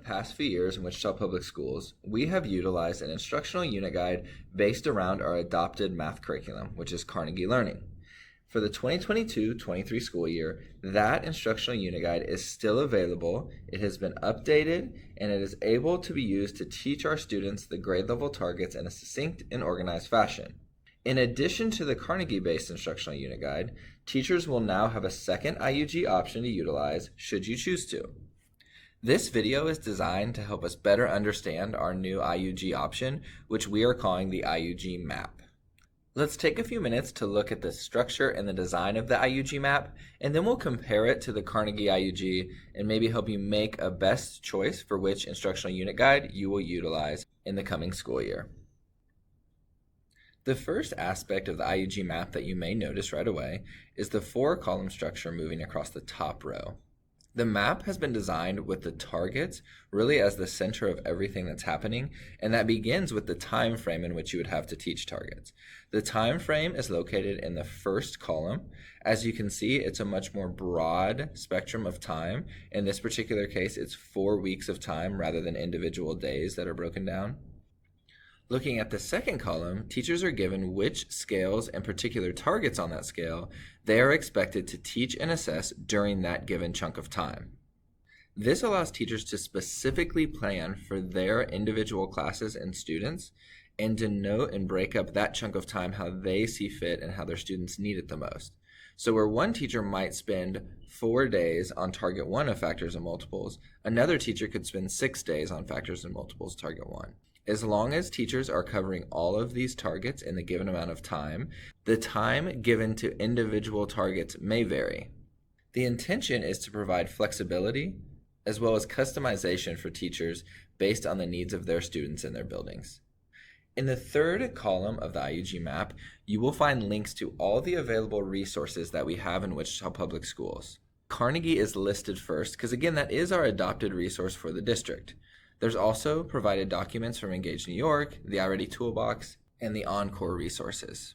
past few years in Wichita Public Schools, we have utilized an instructional unit guide based around our adopted math curriculum, which is Carnegie Learning. For the 2022-23 school year, that instructional unit guide is still available. It has been updated, and it is able to be used to teach our students the grade level targets in a succinct and organized fashion. In addition to the Carnegie-based instructional unit guide, teachers will now have a second IUG option to utilize should you choose to. This video is designed to help us better understand our new IUG option, which we are calling the IUG MAP. Let's take a few minutes to look at the structure and the design of the IUG MAP, and then we'll compare it to the Carnegie IUG and maybe help you make a best choice for which instructional unit guide you will utilize in the coming school year. The first aspect of the IUG MAP that you may notice right away is the 4-column structure moving across the top row. The map has been designed with the targets really as the center of everything that's happening, and that begins with the time frame in which you would have to teach targets. The time frame is located in the first column. As you can see, it's a much more broad spectrum of time. In this particular case, it's 4 weeks of time rather than individual days that are broken down. Looking at the second column, teachers are given which scales and particular targets on that scale they are expected to teach and assess during that given chunk of time. This allows teachers to specifically plan for their individual classes and students and to note and break up that chunk of time how they see fit and how their students need it the most. So where one teacher might spend 4 days on target 1 of factors and multiples, another teacher could spend 6 days on factors and multiples target 1. As long as teachers are covering all of these targets in the given amount of time, the time given to individual targets may vary. The intention is to provide flexibility as well as customization for teachers based on the needs of their students in their buildings. In the third column of the IUG MAP, you will find links to all the available resources that we have in Wichita Public Schools. Carnegie is listed first because, again, that is our adopted resource for the district. There's also provided documents from Engage New York, the iReady Toolbox, and the Encore resources.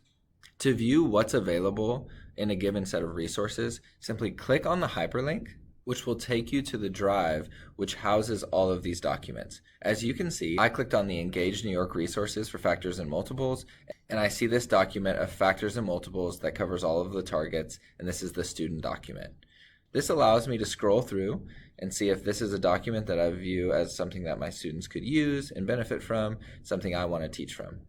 To view what's available in a given set of resources, simply click on the hyperlink, which will take you to the drive which houses all of these documents. As you can see, I clicked on the Engage New York resources for factors and multiples, and I see this document of factors and multiples that covers all of the targets, and this is the student document. This allows me to scroll through and see if this is a document that I view as something that my students could use and benefit from, something I want to teach from.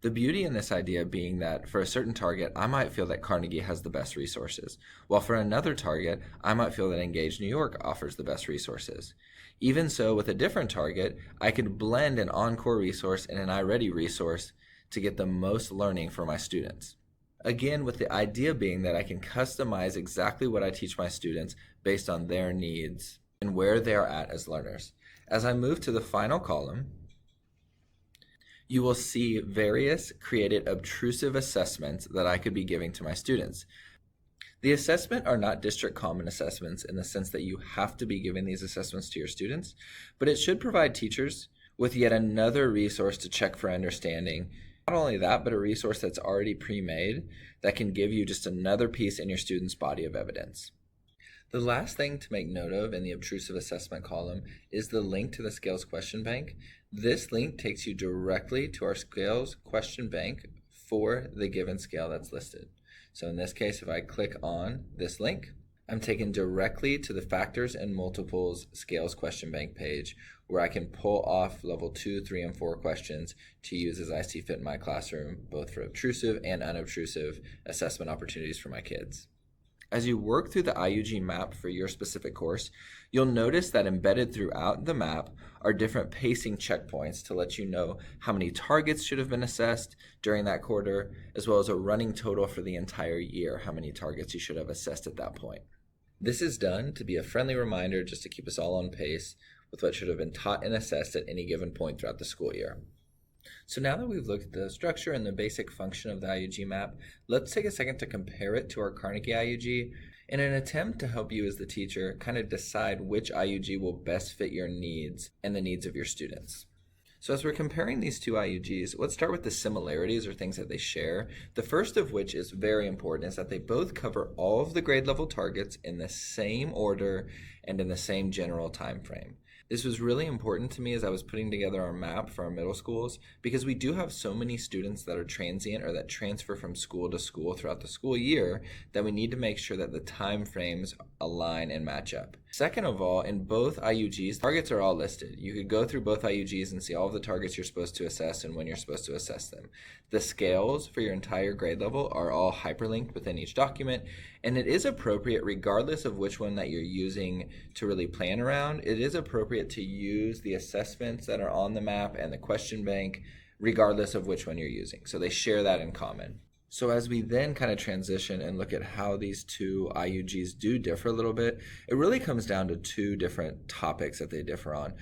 The beauty in this idea being that for a certain target, I might feel that Carnegie has the best resources, while for another target, I might feel that Engage New York offers the best resources. Even so, with a different target, I could blend an Encore resource and an iReady resource to get the most learning for my students. Again, with the idea being that I can customize exactly what I teach my students based on their needs and where they are at as learners. As I move to the final column, you will see various created obtrusive assessments that I could be giving to my students. The assessment are not district common assessments in the sense that you have to be giving these assessments to your students, but it should provide teachers with yet another resource to check for understanding. Not only that, but a resource that's already pre-made that can give you just another piece in your student's body of evidence. The last thing to make note of in the obtrusive assessment column is the link to the Scales question bank. This link takes you directly to our Scales question bank for the given scale that's listed. So in this case, if I click on this link, I'm taken directly to the factors and multiples Scales question bank page where I can pull off level 2, 3, and 4 questions to use as I see fit in my classroom, both for obtrusive and unobtrusive assessment opportunities for my kids. As you work through the IUG MAP for your specific course, you'll notice that embedded throughout the map are different pacing checkpoints to let you know how many targets should have been assessed during that quarter, as well as a running total for the entire year, how many targets you should have assessed at that point. This is done to be a friendly reminder just to keep us all on pace with what should have been taught and assessed at any given point throughout the school year. So now that we've looked at the structure and the basic function of the IUG MAP, let's take a second to compare it to our Carnegie IUG in an attempt to help you as the teacher kind of decide which IUG will best fit your needs and the needs of your students. So as we're comparing these two IUGs, let's start with the similarities or things that they share. The first of which is very important is that they both cover all of the grade level targets in the same order and in the same general time frame. This was really important to me as I was putting together our map for our middle schools because we do have so many students that are transient or that transfer from school to school throughout the school year that we need to make sure that the time frames align and match up. Second of all, in both IUGs, targets are all listed. You could go through both IUGs and see all of the targets you're supposed to assess and when you're supposed to assess them. The scales for your entire grade level are all hyperlinked within each document, and it is appropriate, regardless of which one that you're using to really plan around, it is appropriate to use the assessments that are on the map and the question bank, regardless of which one you're using. So they share that in common. So as we then kind of transition and look at how these two IUGs do differ a little bit, it really comes down to two different topics that they differ on.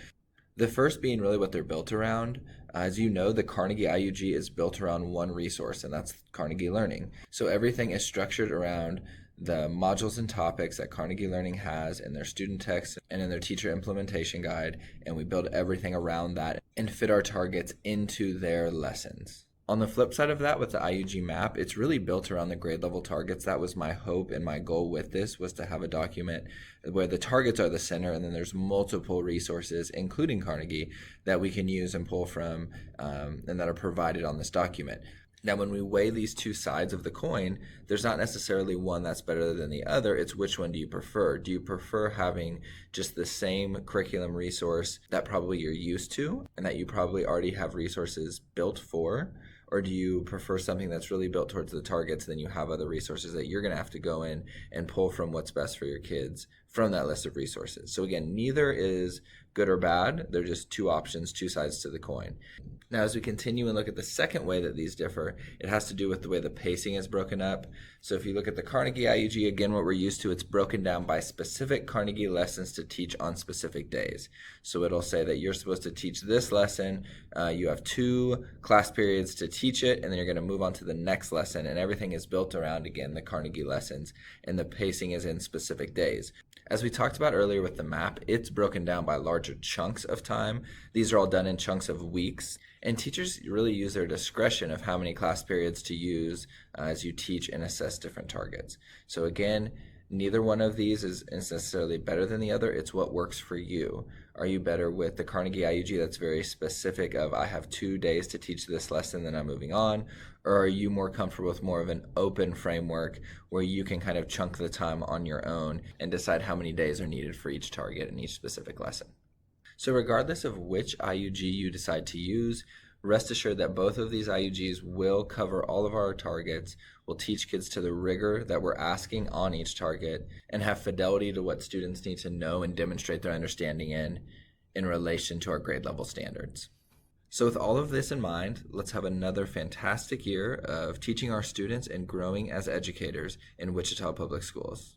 The first being really what they're built around. As you know, the Carnegie IUG is built around one resource, and that's Carnegie Learning. So everything is structured around the modules and topics that Carnegie Learning has in their student text and in their teacher implementation guide, and we build everything around that and fit our targets into their lessons. On the flip side of that, with the IUG map, it's really built around the grade level targets. That was my hope and my goal with this, was to have a document where the targets are the center, and then there's multiple resources, including Carnegie, that we can use and pull from and that are provided on this document. Now, when we weigh these two sides of the coin, there's not necessarily one that's better than the other. It's which one do you prefer? Do you prefer having just the same curriculum resource that probably you're used to and that you probably already have resources built for? Or do you prefer something that's really built towards the targets, then you have other resources that you're going to have to go in and pull from what's best for your kids from that list of resources? So again, neither is good or bad. They're just two options, two sides to the coin. Now, as we continue and look at the second way that these differ, it has to do with the way the pacing is broken up. So if you look at the Carnegie IUG, again, what we're used to, it's broken down by specific Carnegie lessons to teach on specific days. So it'll say that you're supposed to teach this lesson. You have 2 class periods to teach it, and then you're going to move on to the next lesson. And everything is built around, again, the Carnegie lessons, and the pacing is in specific days. As we talked about earlier with the map, it's broken down by larger chunks of time. These are all done in chunks of weeks, and teachers really use their discretion of how many class periods to use as you teach and assess different targets. So again, neither one of these is necessarily better than the other. It's what works for you. Are you better with the Carnegie IUG that's very specific of I have 2 days to teach this lesson, then I'm moving on? Or are you more comfortable with more of an open framework where you can kind of chunk the time on your own and decide how many days are needed for each target in each specific lesson? So regardless of which IUG you decide to use, rest assured that both of these IUGs will cover all of our targets, will teach kids to the rigor that we're asking on each target, and have fidelity to what students need to know and demonstrate their understanding in relation to our grade level standards. So with all of this in mind, let's have another fantastic year of teaching our students and growing as educators in Wichita Public Schools.